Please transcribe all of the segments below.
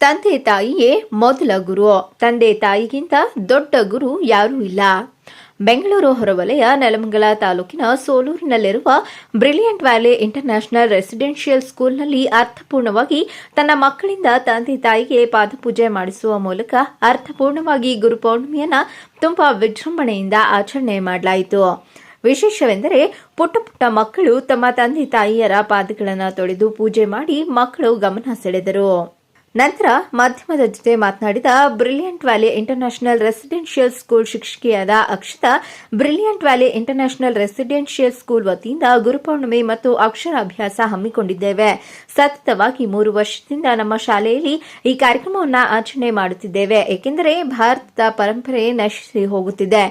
ತಂದೆ ತಾಯಿಯೇ ಮೊದಲ ಗುರು. ತಂದೆ ತಾಯಿಗಿಂತ ದೊಡ್ಡ ಗುರು ಯಾರೂ ಇಲ್ಲ. ಬೆಂಗಳೂರು ಹೊರವಲಯ ನೆಲಮಂಗಲ ತಾಲೂಕಿನ ಸೋಲೂರಿನಲ್ಲಿರುವ ಬ್ರಿಲಿಯಂಟ್ ವ್ಯಾಲಿ ಇಂಟರ್ನ್ಯಾಷನಲ್ ರೆಸಿಡೆನ್ಷಿಯಲ್ ಸ್ಕೂಲ್ನಲ್ಲಿ ಅರ್ಥಪೂರ್ಣವಾಗಿ ತನ್ನ ಮಕ್ಕಳಿಂದ ತಂದೆ ತಾಯಿಗೆ ಪಾದಪೂಜೆ ಮಾಡಿಸುವ ಮೂಲಕ ಅರ್ಥಪೂರ್ಣವಾಗಿ ಗುರುಪೌರ್ಣಿಮೆಯನ್ನು ತುಂಬಾ ವಿಜೃಂಭಣೆಯಿಂದ ಆಚರಣೆ ಮಾಡಲಾಯಿತು. ವಿಶೇಷವೆಂದರೆ ಪುಟ್ಟ ಪುಟ್ಟ ಮಕ್ಕಳು ತಮ್ಮ ತಂದೆ ತಾಯಿಯರ ಪಾದಗಳನ್ನು ತೊಳೆದು ಪೂಜೆ ಮಾಡಿ ಮಕ್ಕಳು ಗಮನ ಸೆಳೆದರು. ನಂತರ ಮಾಧ್ಯಮದ ಜೊತೆ ಮಾತನಾಡಿದ brilliant valley international residential school ಶಿಕ್ಷಕಿಯಾದ Akshata, brilliant valley international residential school ವತಿಯಿಂದ ಗುರುಪೌರ್ಣಿಮೆ ಮತ್ತು ಅಕ್ಷರಾಭ್ಯಾಸ ಹಮ್ಮಿಕೊಂಡಿದ್ದೇವೆ. ಸತತವಾಗಿ 3 ವರ್ಷದಿಂದ ನಮ್ಮ ಶಾಲೆಯಲ್ಲಿ ಈ ಕಾರ್ಯಕ್ರಮವನ್ನು ಆಚರಣೆ ಮಾಡುತ್ತಿದ್ದೇವೆ. ಏಕೆಂದರೆ ಭಾರತದ ಪರಂಪರೆ ನಶಿಸಿ ಹೋಗುತ್ತಿದೆ.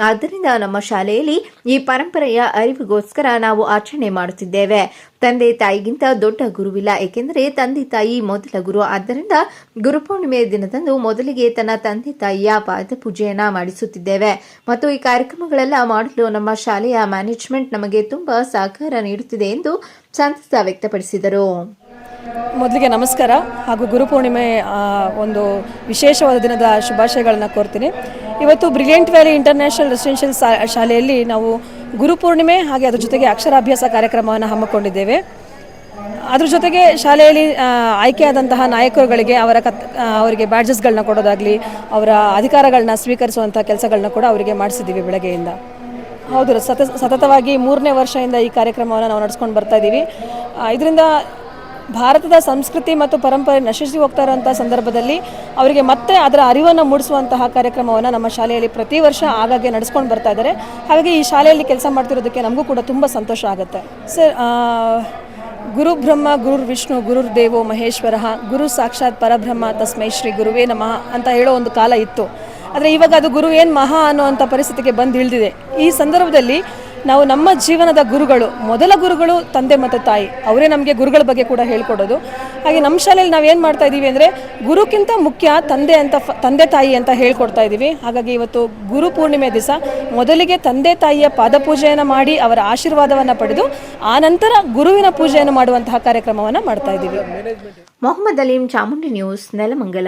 ಆದ್ದರಿಂದ ನಮ್ಮ ಶಾಲೆಯಲ್ಲಿ ಈ ಪರಂಪರೆಯ ಅರಿವಿಗೋಸ್ಕರ ನಾವು ಆಚರಣೆ ಮಾಡುತ್ತಿದ್ದೇವೆ. ತಂದೆ ತಾಯಿಗಿಂತ ದೊಡ್ಡ ಗುರುವಿಲ್ಲ. ಏಕೆಂದರೆ ತಂದೆ ತಾಯಿ ಮೊದಲ ಗುರು. ಆದ್ದರಿಂದ ಗುರುಪೂರ್ಣಿಮೆಯ ದಿನದಂದು ಮೊದಲಿಗೆ ತನ್ನ ತಂದೆ ತಾಯಿಯ ಪಾದಪೂಜೆಯನ್ನ ಮಾಡಿಸುತ್ತಿದ್ದೇವೆ ಮತ್ತು ಈ ಕಾರ್ಯಕ್ರಮಗಳೆಲ್ಲ ಮಾಡಲು ನಮ್ಮ ಶಾಲೆಯ ಮ್ಯಾನೇಜ್ಮೆಂಟ್ ನಮಗೆ ತುಂಬಾ ಸಹಕಾರ ನೀಡುತ್ತಿದೆ ಎಂದು ಸಂತಸ ವ್ಯಕ್ತಪಡಿಸಿದರು. ಮೊದಲಿಗೆ ನಮಸ್ಕಾರ ಹಾಗೂ ಗುರುಪೂರ್ಣಿಮೆ ಒಂದು ವಿಶೇಷವಾದ ದಿನದ ಶುಭಾಶಯಗಳನ್ನು ಕೋರ್ತೀನಿ. ಇವತ್ತು ಬ್ರಿಲಿಯಂಟ್ ವ್ಯಾಲಿ ಇಂಟರ್ನ್ಯಾಷನಲ್ ರೆಸಿಡೆನ್ಷಿಯಲ್ ಶಾಲೆಯಲ್ಲಿ ನಾವು ಗುರುಪೂರ್ಣಿಮೆ ಹಾಗೆ ಅದರ ಜೊತೆಗೆ ಅಕ್ಷರಾಭ್ಯಾಸ ಕಾರ್ಯಕ್ರಮವನ್ನು ಹಮ್ಮಿಕೊಂಡಿದ್ದೇವೆ. ಅದ್ರ ಜೊತೆಗೆ ಶಾಲೆಯಲ್ಲಿ ಆಯ್ಕೆಯಾದಂತಹ ನಾಯಕರುಗಳಿಗೆ ಅವರಿಗೆ ಬ್ಯಾಡ್ಜಸ್ಗಳನ್ನ ಕೊಡೋದಾಗಲಿ, ಅವರ ಅಧಿಕಾರಗಳನ್ನ ಸ್ವೀಕರಿಸುವಂಥ ಕೆಲಸಗಳನ್ನ ಕೂಡ ಅವರಿಗೆ ಮಾಡಿಸಿದ್ದೀವಿ ಬೆಳಗ್ಗೆಯಿಂದ. ಹೌದು, ಸತತವಾಗಿ 3ನೇ ವರ್ಷದಿಂದ ಈ ಕಾರ್ಯಕ್ರಮವನ್ನು ನಾವು ನಡೆಸ್ಕೊಂಡು ಬರ್ತಾ ಇದ್ದೀವಿ. ಇದರಿಂದ ಭಾರತದ ಸಂಸ್ಕೃತಿ ಮತ್ತು ಪರಂಪರೆ ನಶಿಸಿ ಹೋಗ್ತಾ ಇರೋಂಥ ಸಂದರ್ಭದಲ್ಲಿ ಅವರಿಗೆ ಮತ್ತೆ ಅದರ ಅರಿವನ್ನು ಮೂಡಿಸುವಂತಹ ಕಾರ್ಯಕ್ರಮವನ್ನು ನಮ್ಮ ಶಾಲೆಯಲ್ಲಿ ಪ್ರತಿ ವರ್ಷ ಆಗಾಗ್ಗೆ ನಡೆಸ್ಕೊಂಡು ಬರ್ತಾ ಇದ್ದಾರೆ. ಹಾಗಾಗಿ ಈ ಶಾಲೆಯಲ್ಲಿ ಕೆಲಸ ಮಾಡ್ತಿರೋದಕ್ಕೆ ನಮಗೂ ಕೂಡ ತುಂಬ ಸಂತೋಷ ಆಗುತ್ತೆ. ಸರ್, ಗುರು ಬ್ರಹ್ಮ ಗುರುರ್ ವಿಷ್ಣು ಗುರುರ್ ದೇವೋ ಮಹೇಶ್ವರ, ಗುರು ಸಾಕ್ಷಾತ್ ಪರಬ್ರಹ್ಮ ತಸ್ಮೈ ಶ್ರೀ ಗುರುವೇ ನಮಃ ಅಂತ ಹೇಳೋ ಒಂದು ಕಾಲ ಇತ್ತು. ಆದರೆ ಇವಾಗ ಅದು ಗುರು ಏನು ಮಹಾ ಅನ್ನುವಂಥ ಪರಿಸ್ಥಿತಿಗೆ ಬಂದು ಇಳಿದಿದೆ. ಈ ಸಂದರ್ಭದಲ್ಲಿ ನಾವು ನಮ್ಮ ಜೀವನದ ಗುರುಗಳು, ಮೊದಲ ಗುರುಗಳು ತಂದೆ ಮತ್ತು ತಾಯಿ, ಅವರೇ ನಮಗೆ ಗುರುಗಳ ಬಗ್ಗೆ ಕೂಡ ಹೇಳ್ಕೊಡೋದು. ಹಾಗೆ ನಮ್ಮ ಶಾಲೆಯಲ್ಲಿ ನಾವೇನು ಮಾಡ್ತಾ ಇದ್ದೀವಿ ಅಂದರೆ ಗುರುಕ್ಕಿಂತ ಮುಖ್ಯ ತಂದೆ ತಾಯಿ ಅಂತ ಹೇಳ್ಕೊಡ್ತಾ ಇದ್ದೀವಿ. ಹಾಗಾಗಿ ಇವತ್ತು ಗುರು ಪೂರ್ಣಿಮೆ ದಿವಸ ಮೊದಲಿಗೆ ತಂದೆ ತಾಯಿಯ ಪಾದಪೂಜೆಯನ್ನು ಮಾಡಿ ಅವರ ಆಶೀರ್ವಾದವನ್ನು ಪಡೆದು ಆನಂತರ ಗುರುವಿನ ಪೂಜೆಯನ್ನು ಮಾಡುವಂತಹ ಕಾರ್ಯಕ್ರಮವನ್ನು ಮಾಡ್ತಾ ಇದ್ದೀವಿ. ಮೊಹಮ್ಮದ್ ಅಲೀಂ, ಚಾಮುಂಡಿ ನ್ಯೂಸ್, ನೆಲಮಂಗಲ.